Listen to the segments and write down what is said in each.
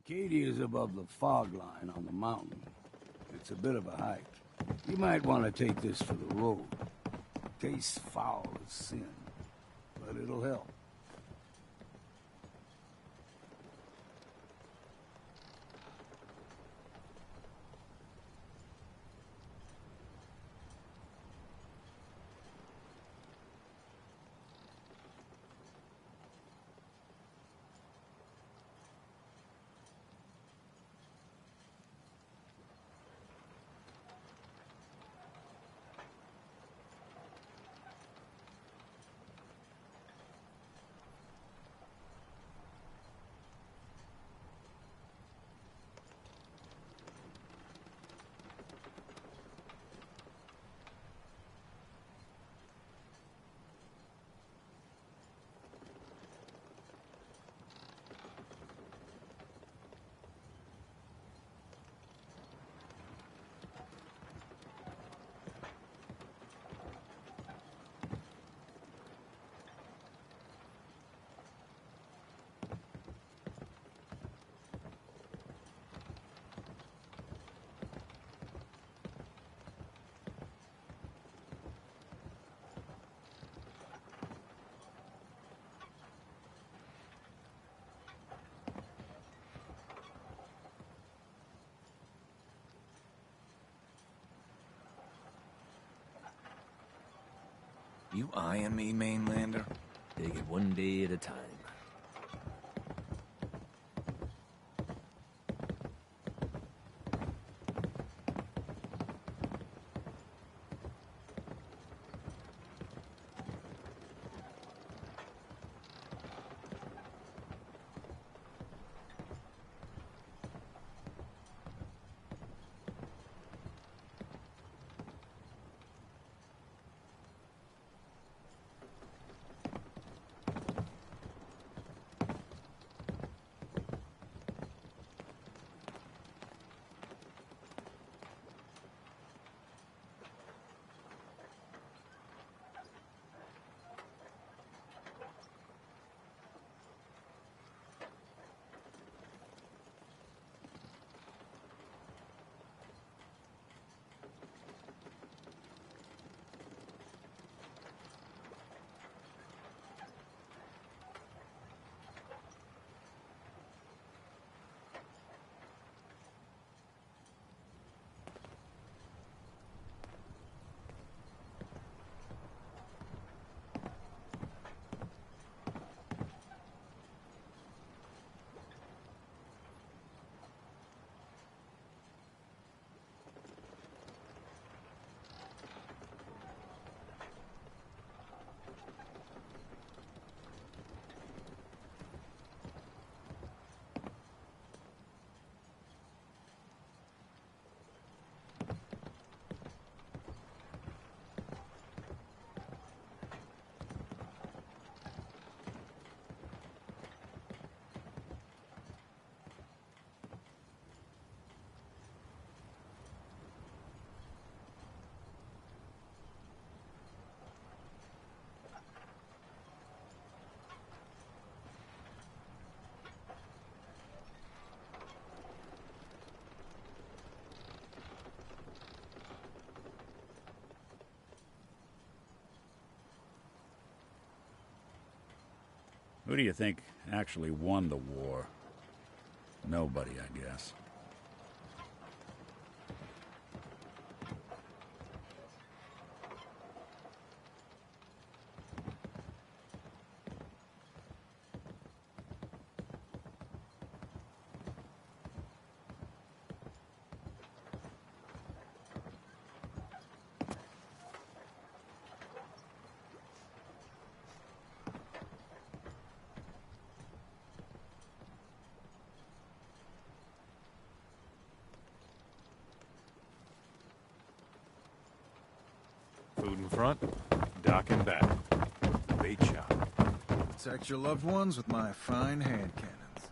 Arcadia is above the fog line on the mountain. It's a bit of a hike. You might want to take this for the road. Tastes foul as sin, but it'll help. You eyeing me, mainlander? Take it one day at a time. Who do you think actually won the war? Nobody, I guess. Food in front, dock in back. Bait shop. Protect your loved ones with my fine hand cannons.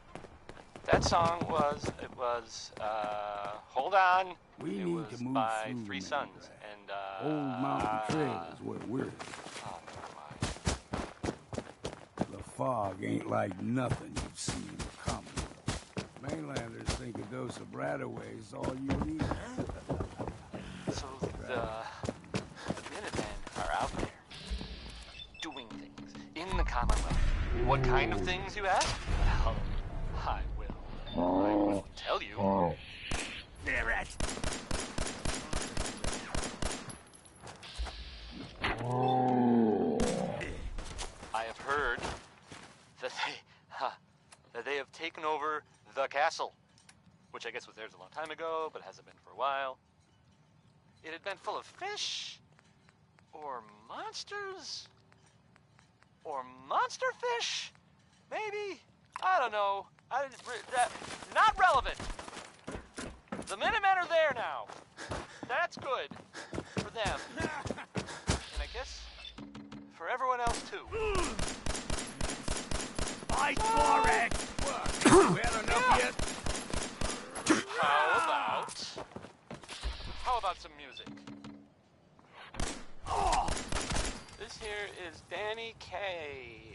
That song was, Hold On. We it need was to move by through Three Mandrake. Sons. And, Old Mountain Trail is where we're. Oh, never mind. The fog ain't like nothing you've seen in the Commonwealth. Mainlanders think a dose of Bradaway is all you need. So the Minutemen are out there doing things in the Commonwealth. What kind of things, you ask? Well, I will tell you. Damn it! I have heard that they have taken over the castle, which I guess was theirs a long time ago, but hasn't been for a while. It had been full of fish, or monsters, or monster fish, maybe. I don't know. Not relevant. The Minutemen are there now. That's good for them, and I guess for everyone else too. Fight for it! We had enough yet? How about some music? This here is Danny Kaye.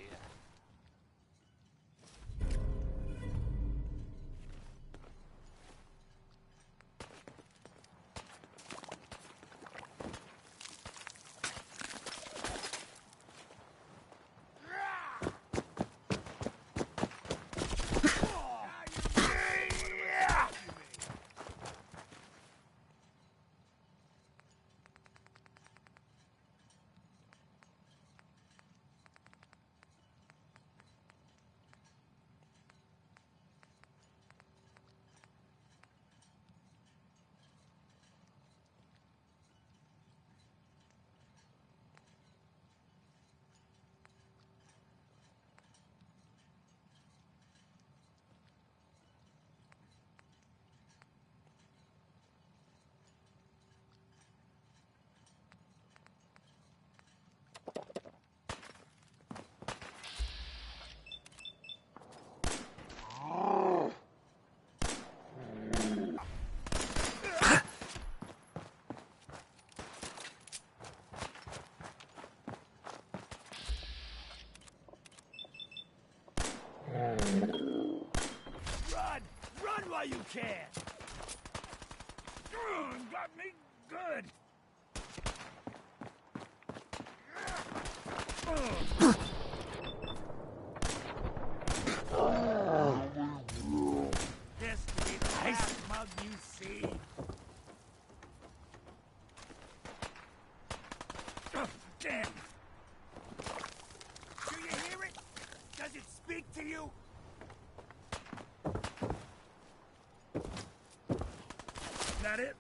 Run while you can! Got me good! This to be the last mug you see. Damn! Do you hear it? Does it speak to you? That it?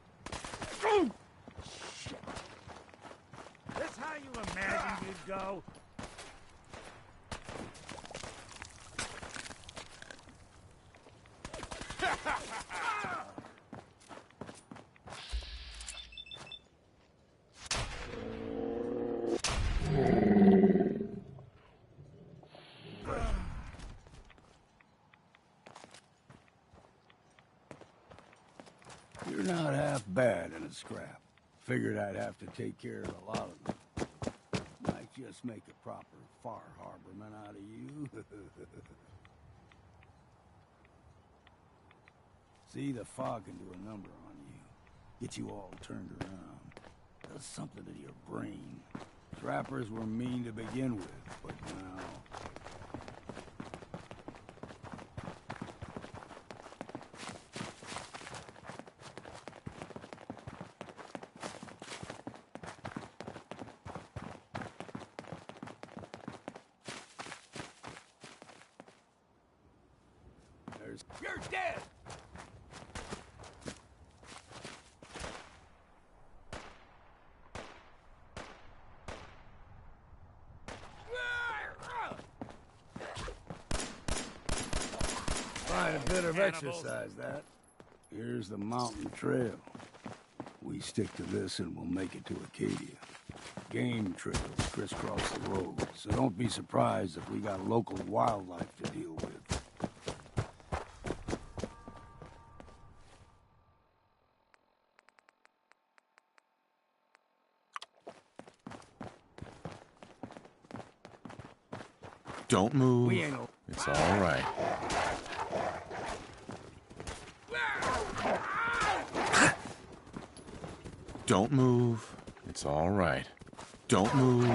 Shit. That's how you imagined you'd go? You're not half bad in a scrap. Figured I'd have to take care of a lot of them. Might just make a proper Far Harborman out of you. See, the fog can do a number on you. Get you all turned around. Does something to your brain. Trappers were mean to begin with, but now... You're dead! Quite a bit of exercise, that. Here's the mountain trail. We stick to this and we'll make it to Acadia. Game trails crisscross the road, so don't be surprised if we got local wildlife to deal with. Don't move. We ain't... It's all right. Don't move. It's all right. Don't move.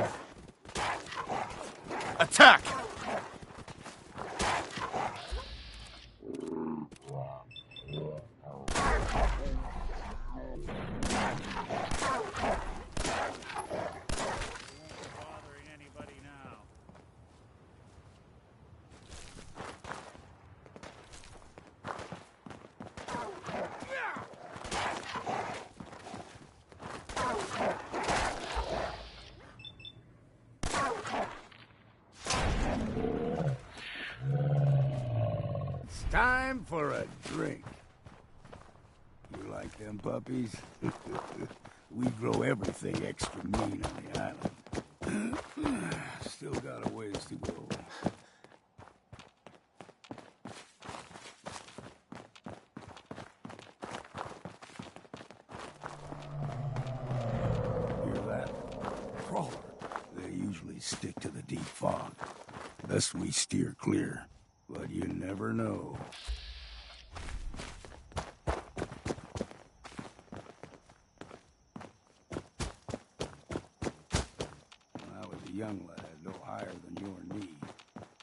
Attack! Bothering anybody now. It's time for a drink. You like them puppies? We grow everything extra mean on the island. Still got a ways to go. Hear that? Crawler. They usually stick to the deep fog. Best we steer clear. But you never know. When I was a young lad, no higher than you or me,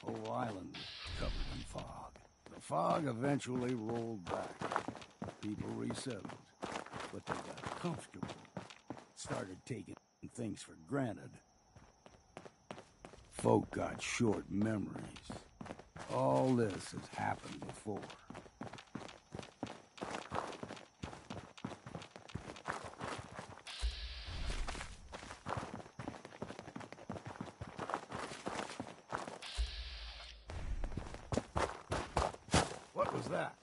whole island was covered in fog. The fog eventually rolled back. People resettled, but they got comfortable. Started taking things for granted. Folk got short memories. All this has happened before. What was that?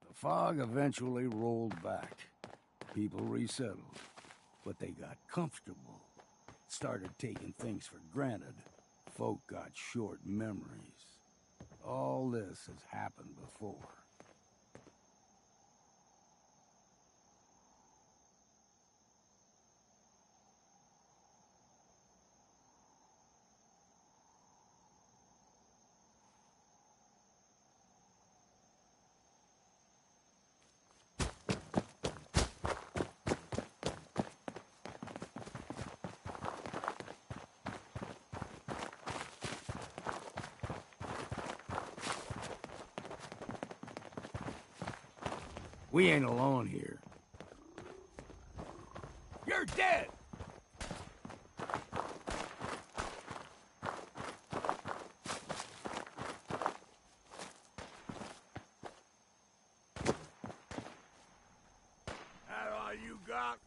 The fog eventually rolled back. People resettled, but they got comfortable. Started taking things for granted. Folk got short memories. All this has happened before. We ain't alone here. You're dead! That all you got?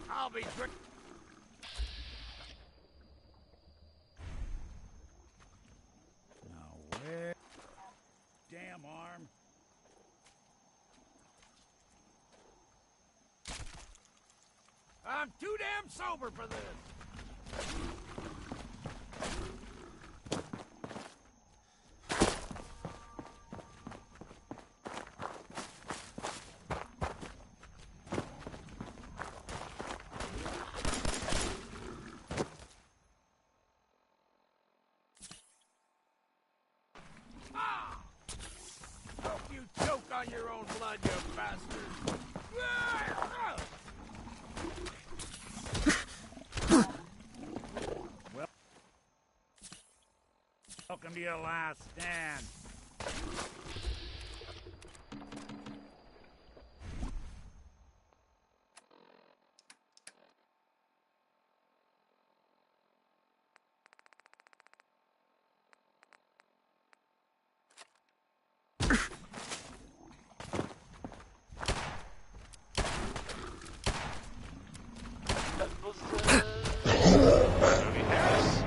I'll be drink. Now where? Damn arm. I'm too damn sober for this. Ah! Hope you choke on your own blood, you bastard. Welcome to your last stand. That was, Jody Harris.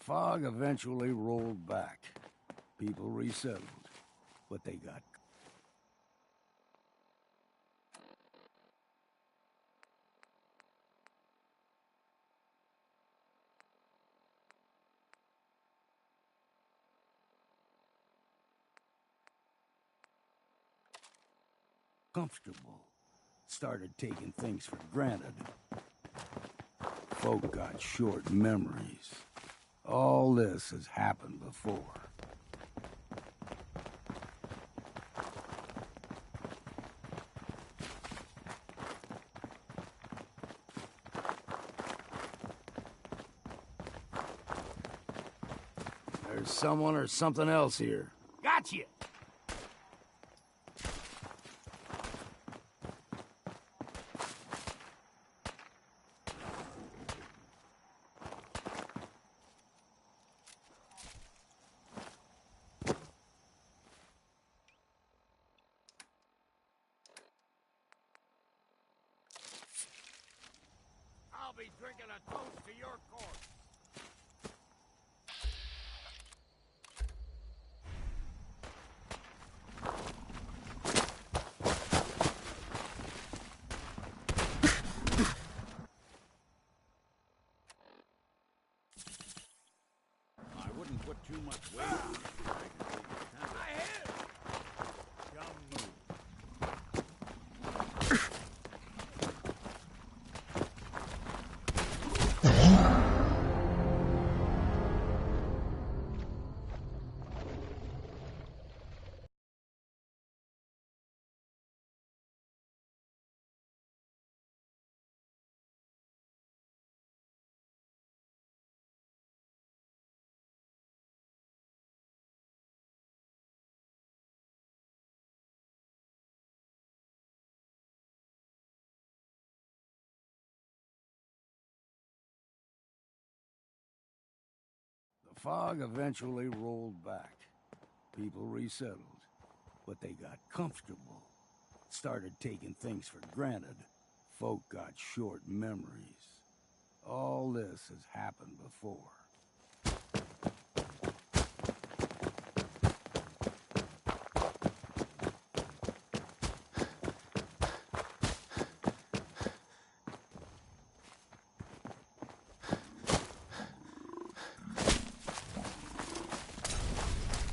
fog eventually rolled back. People resettled, but they got comfortable. Started taking things for granted. Folk got short memories. All this has happened before. There's someone or something else here. Gotcha! I'll be drinking a toast to your corpse. I wouldn't put too much weight on it. The fog eventually rolled back. People resettled, but they got comfortable. Started taking things for granted. Folk got short memories. All this has happened before.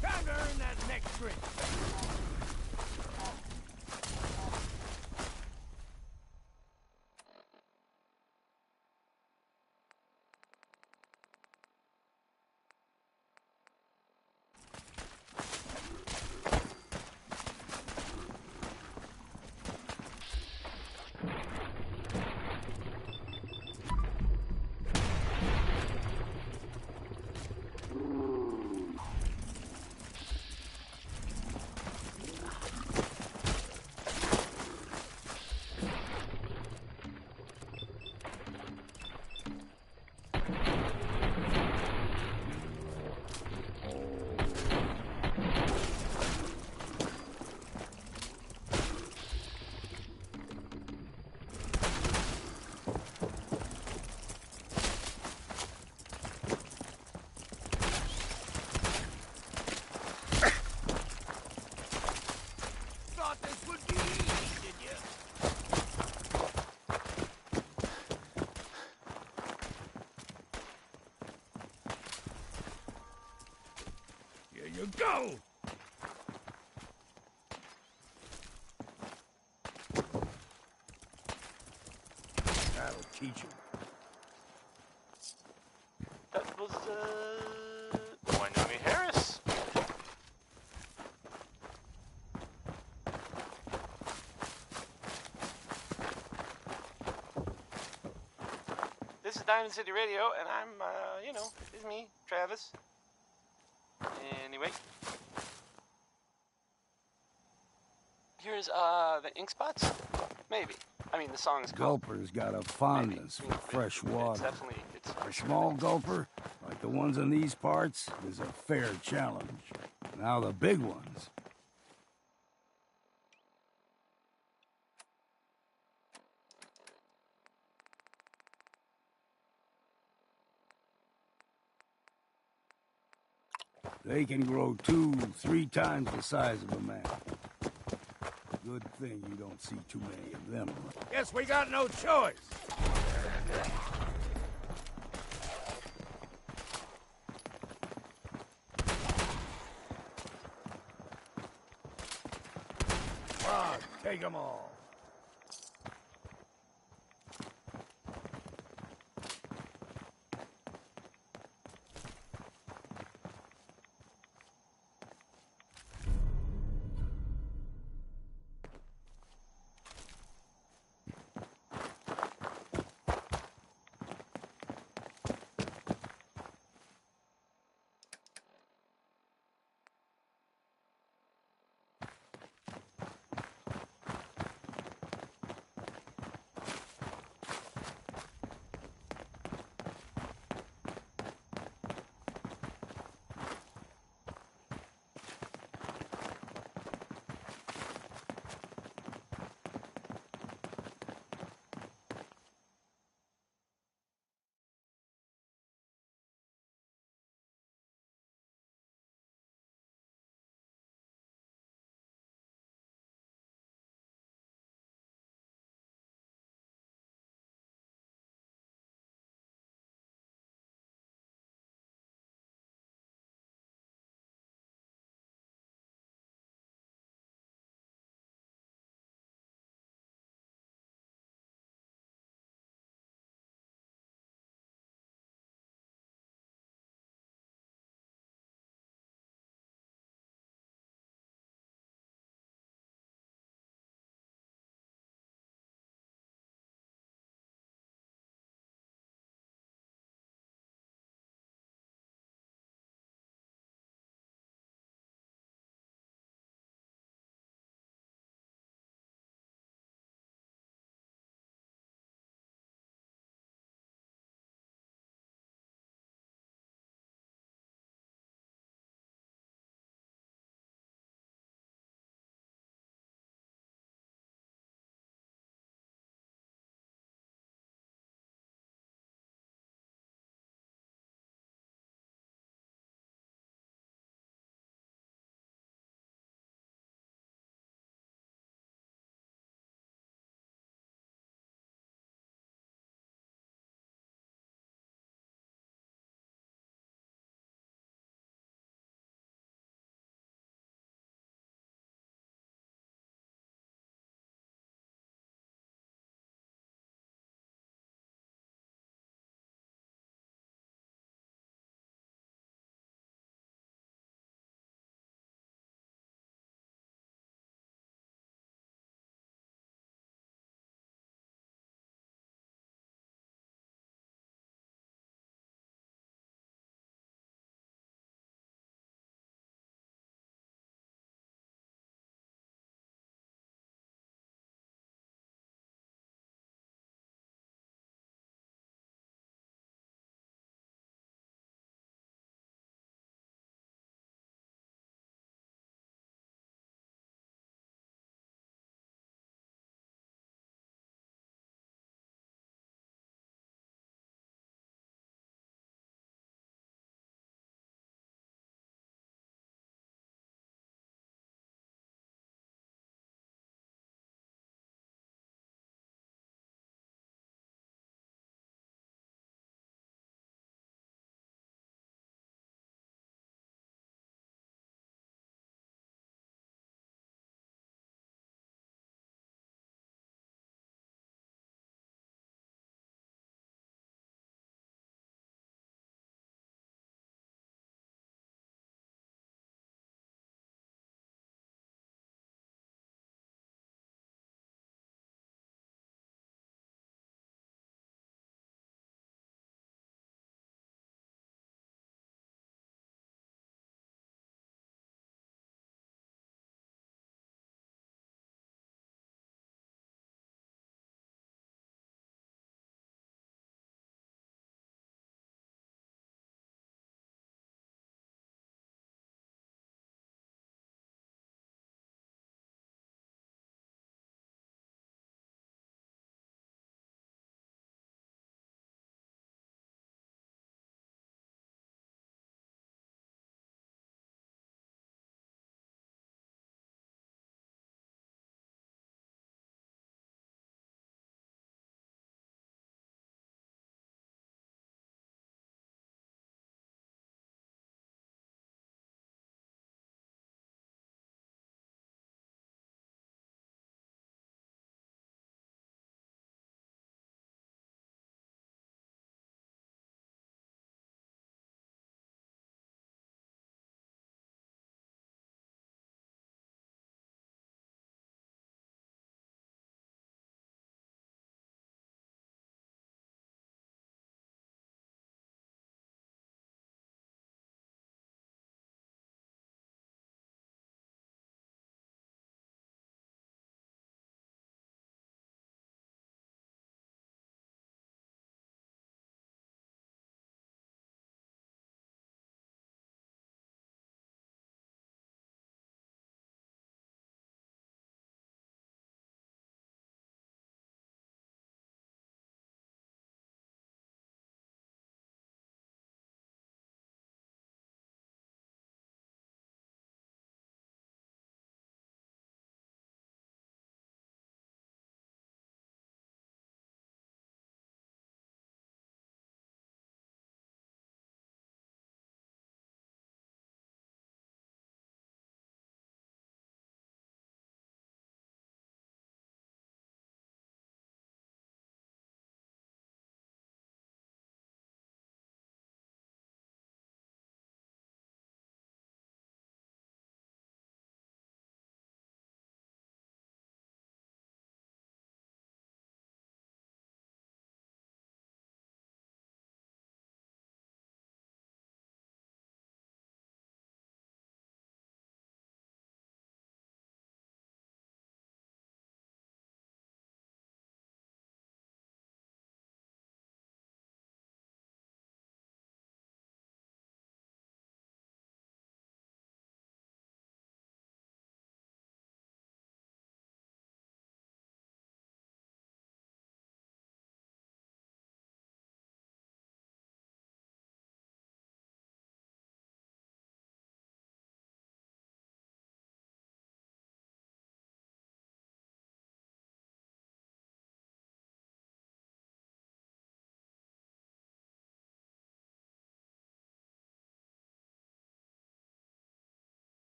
Time to earn that next drink. Thought this would be easy, did you? Here you go! That'll teach him. That was, Wynomi Harris. This is Diamond City Radio, and I'm, it's me, Travis. Anyway. Here's, the Ink Spots? Maybe. I mean, the song is called... Gulper's got a fondness for fresh water. It's definitely... It's A small gulper, like the ones in these parts, is a fair challenge. Now the big ones. They can grow 2, 3 times the size of a man. Good thing you don't see too many of them. Guess we got no choice. Ah, take them all.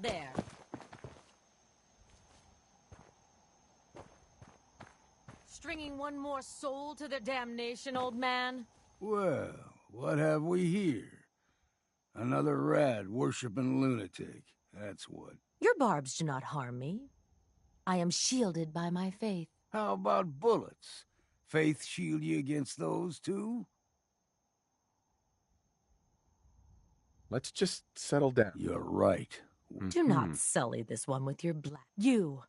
there. Stringing one more soul to their damnation, old man? Well, what have we here? Another rat worshipping lunatic. That's what. Your barbs do not harm me. I am shielded by my faith. How about bullets? Faith shield you against those, too? Let's just settle down. You're right. Do not sully this one with your black. You.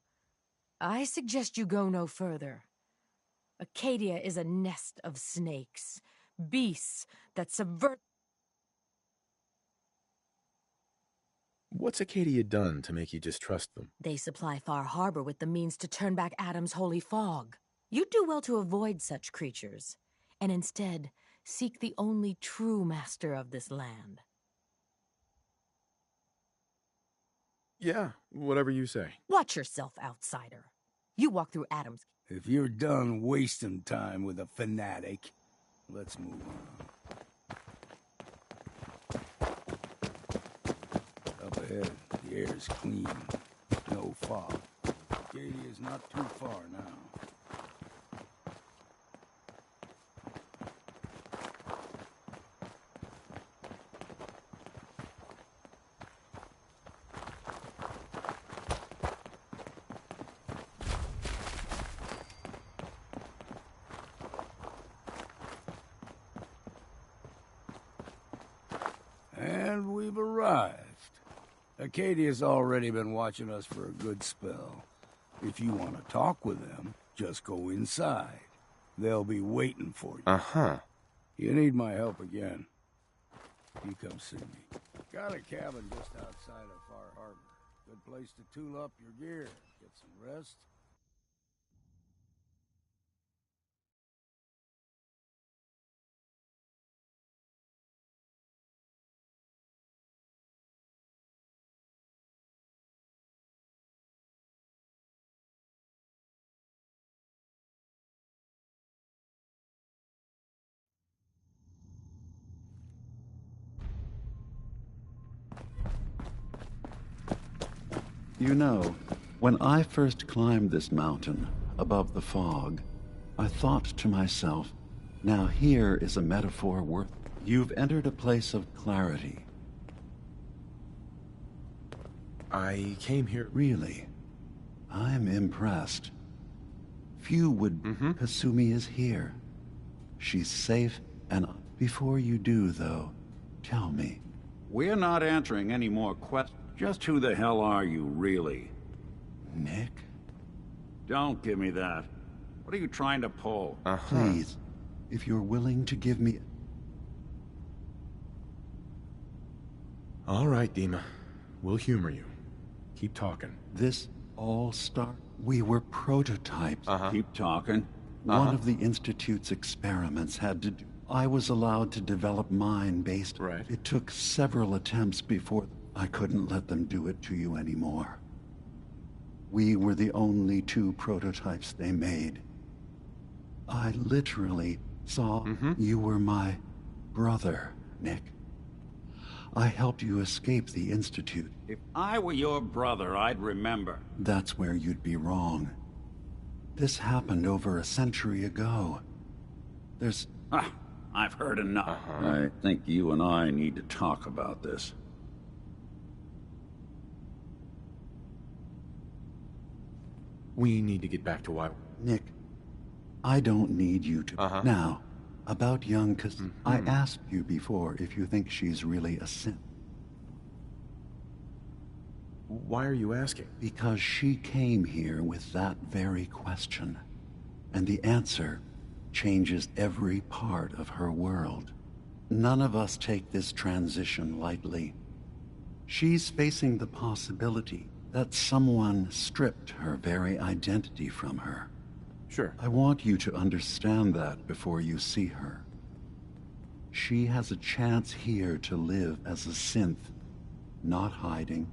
I suggest you go no further. Acadia is a nest of snakes, beasts that subvert. What's Acadia done to make you distrust them? They supply Far Harbor with the means to turn back Adam's holy fog. You do well to avoid such creatures, and instead seek the only true master of this land. Yeah, whatever you say. Watch yourself, outsider. You walk through Adam's. If you're done wasting time with a fanatic, let's move on. Up ahead, the air's clean. No fog. Acadia's not too far now. And we've arrived. Acadia's already been watching us for a good spell. If you want to talk with them, just go inside. They'll be waiting for you. Uh-huh. You need my help again, you come see me. Got a cabin just outside of Far Harbor. Good place to tool up your gear, get some rest. You know, when I first climbed this mountain above the fog, I thought to myself, now here is a metaphor worth. You've entered a place of clarity. I came here... Really, I'm impressed. Few would... Kasumi is here. She's safe, and before you do, though, tell me. We're not answering any more questions. Just who the hell are you, really? Nick? Don't give me that. What are you trying to pull? Please, if you're willing to give me... All right, Dima. We'll humor you. Keep talking. This all start... We were prototypes. Keep talking. One of the Institute's experiments had to do... I was allowed to develop mine based... Right. It took several attempts before... I couldn't let them do it to you anymore. We were the only two prototypes they made. I literally saw you were my brother, Nick. I helped you escape the Institute. If I were your brother, I'd remember. That's where you'd be wrong. This happened over a century ago. There's... I've heard enough. I think you and I need to talk about this. We need to get back to why... Nick, I don't need you to... Now, about young I asked you before if you think she's really a sin. Why are you asking? Because she came here with that very question. And the answer changes every part of her world. None of us take this transition lightly. She's facing the possibility that someone stripped her very identity from her. Sure. I want you to understand that before you see her. She has a chance here to live as a synth, not hiding.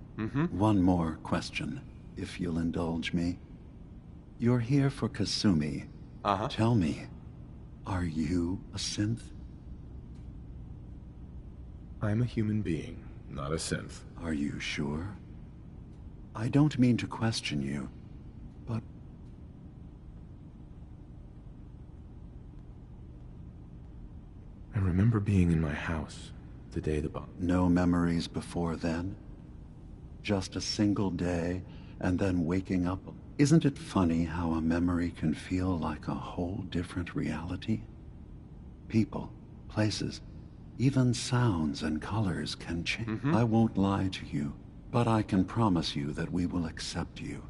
One more question, if you'll indulge me. You're here for Kasumi. Tell me, are you a synth? I'm a human being, not a synth. Are you sure? I don't mean to question you, but I remember being in my house the day the bomb. no memories before then? Just a single day, and then waking up. Isn't it funny how a memory can feel like a whole different reality? People, places, even sounds and colors can change. I won't lie to you, but I can promise you that we will accept you.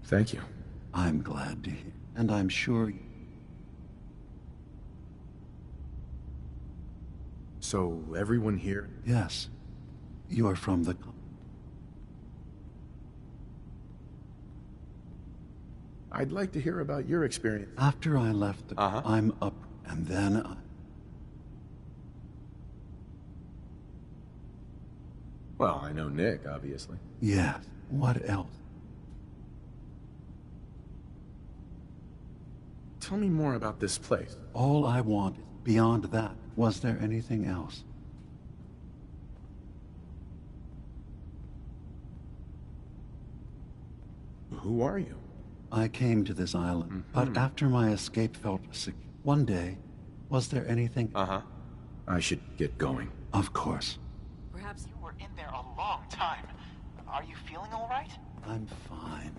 Thank you. I'm glad to hear, and I'm sure. So, everyone here? Yes, you're from the. I'd like to hear about your experience. After I left the. I'm up, and then. Well, I know Nick, obviously. Yes. What else? Tell me more about this place. All I want. Beyond that, was there anything else? Who are you? I came to this island, but after my escape felt sick. One day, was there anything? I should get going. Of course. Perhaps you were in there a long time. Are you feeling all right? I'm fine.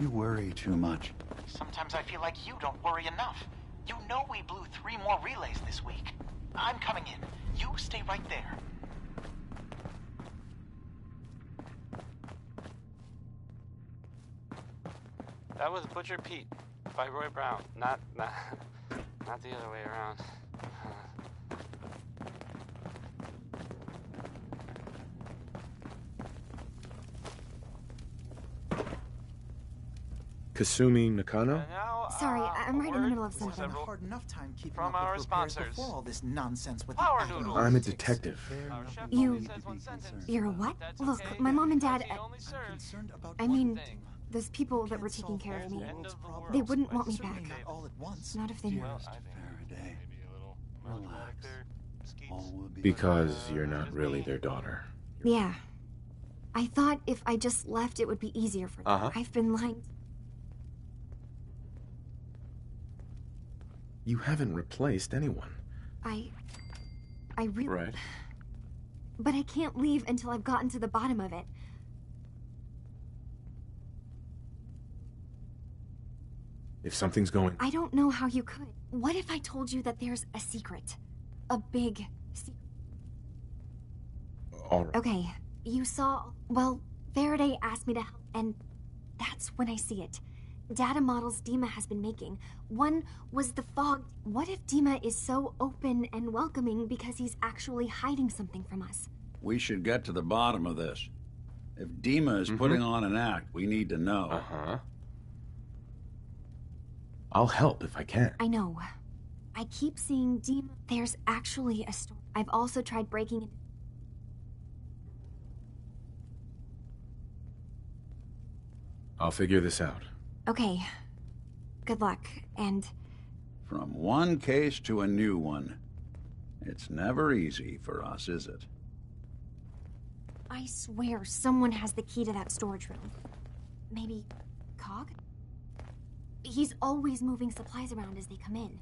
You worry too much. Sometimes I feel like you don't worry enough. You know we blew 3 more relays this week. I'm coming in. You stay right there. That was Butcher Pete by Roy Brown. Not the other way around. Kasumi Nakano? Now, Sorry, I'm right in the middle of for something. several Hard enough time keeping from up our with repairs sponsors. before all this nonsense with Power the noodles. I'm a detective. Our chef You- only says one sentence. You're a what? That's Look, okay, my mom and because dad. he only serves concerned about I one mean, thing. those people that were Can't taking solve care of all me. the End world's of the problems, They wouldn't but want me certainly back. not all at once. Not if they knew. Well, Dearest I think Faraday, maybe a little relax. melodramatic there. All will be Because you're not really their daughter. Yeah. I thought if I just left, it would be easier for them. I've been lying. You haven't replaced anyone. I really. Right. But I can't leave until I've gotten to the bottom of it. If something's going... I don't know how you could. What if I told you that there's a secret? A big secret. All right. Okay, you saw... Well, Faraday asked me to help, and that's when I see it. Data models Dima has been making. One was the fog. What if Dima is so open and welcoming because he's actually hiding something from us? We should get to the bottom of this. If Dima is putting on an act, we need to know. I'll help if I can. I know. I keep seeing Dima. There's actually a story. I've also tried breaking it. I'll figure this out. Okay. Good luck, and... From one case to a new one. It's never easy for us, is it? I swear someone has the key to that storage room. Maybe Cog? He's always moving supplies around as they come in.